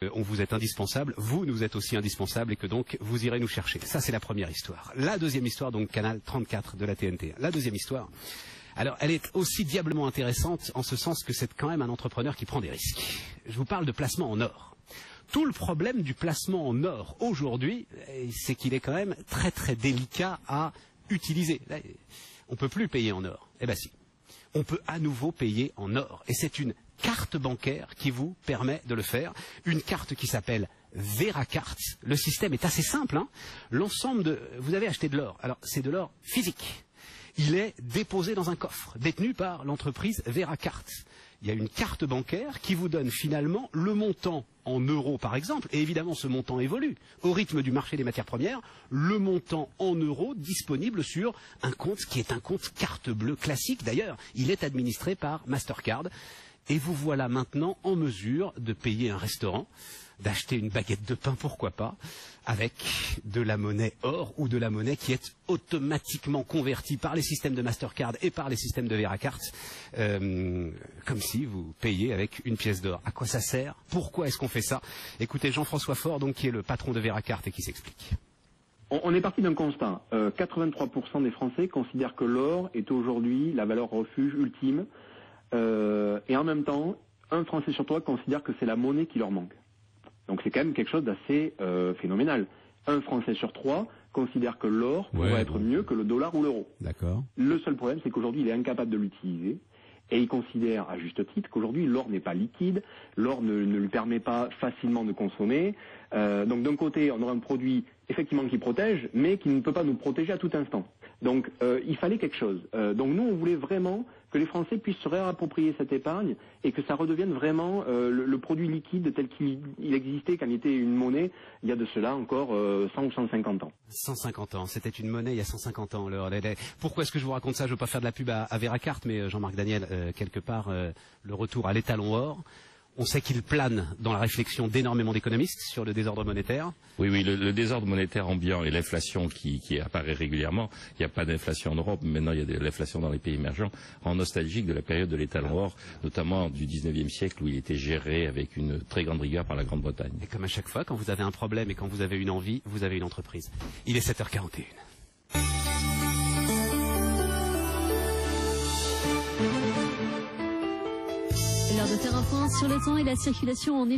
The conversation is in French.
On vous est indispensable, vous nous êtes aussi indispensable et que donc vous irez nous chercher. Ça c'est la première histoire. La deuxième histoire, donc canal 34 de la TNT. La deuxième histoire, alors elle est aussi diablement intéressante en ce sens que c'est quand même un entrepreneur qui prend des risques. Je vous parle de placement en or. Tout le problème du placement en or aujourd'hui, c'est qu'il est quand même très très délicat à utiliser. Là, on ne peut plus payer en or. Eh bien si, on peut à nouveau payer en or. Et c'est une carte bancaire qui vous permet de le faire. Une carte qui s'appelle VeraCart. Le système est assez simple. Hein. Vous avez acheté de l'or. Alors c'est de l'or physique. Il est déposé dans un coffre, détenu par l'entreprise VeraCart. Il y a une carte bancaire qui vous donne finalement le montant en euros par exemple, et évidemment ce montant évolue. Au rythme du marché des matières premières, le montant en euros disponible sur un compte qui est un compte carte bleue classique. D'ailleurs, il est administré par Mastercard. Et vous voilà maintenant en mesure de payer un restaurant, d'acheter une baguette de pain, pourquoi pas, avec de la monnaie or ou de la monnaie qui est automatiquement convertie par les systèmes de Mastercard et par les systèmes de VeraCart, comme si vous payiez avec une pièce d'or. À quoi ça sert? Pourquoi est-ce qu'on fait ça? Écoutez Jean-François Faure, donc, qui est le patron de VeraCart et qui s'explique. On est parti d'un constat. 83% des Français considèrent que l'or est aujourd'hui la valeur refuge ultime. Et en même temps, un Français sur trois considère que c'est la monnaie qui leur manque. Donc c'est quand même quelque chose d'assez phénoménal. Un Français sur trois considère que l'or pourrait être mieux que le dollar ou l'euro. D'accord. Le seul problème, c'est qu'aujourd'hui, il est incapable de l'utiliser. Et il considère, à juste titre, qu'aujourd'hui, l'or n'est pas liquide, l'or ne lui permet pas facilement de consommer. Donc d'un côté, on aura un produit effectivement qui protège, mais qui ne peut pas nous protéger à tout instant. Donc il fallait quelque chose. Donc nous, on voulait vraiment que les Français puissent se réapproprier cette épargne et que ça redevienne vraiment le produit liquide tel qu'il existait quand il était une monnaie il y a de cela encore 100 ou 150 ans. 150 ans, c'était une monnaie il y a 150 ans. Pourquoi est-ce que je vous raconte ça? Je ne veux pas faire de la pub à VeraCart, mais Jean-Marc Daniel, quelque part, le retour à l'étalon or. On sait qu'il plane dans la réflexion d'énormément d'économistes sur le désordre monétaire. Oui, le désordre monétaire ambiant et l'inflation qui apparaît régulièrement. Il n'y a pas d'inflation en Europe, maintenant il y a de l'inflation dans les pays émergents, rend nostalgique de la période de l'étalon or, notamment du 19e siècle où il était géré avec une très grande rigueur par la Grande-Bretagne. Et comme à chaque fois, quand vous avez un problème et quand vous avez une envie, vous avez une entreprise. Il est 7h41. L'heure de faire un point sur le temps et la circulation en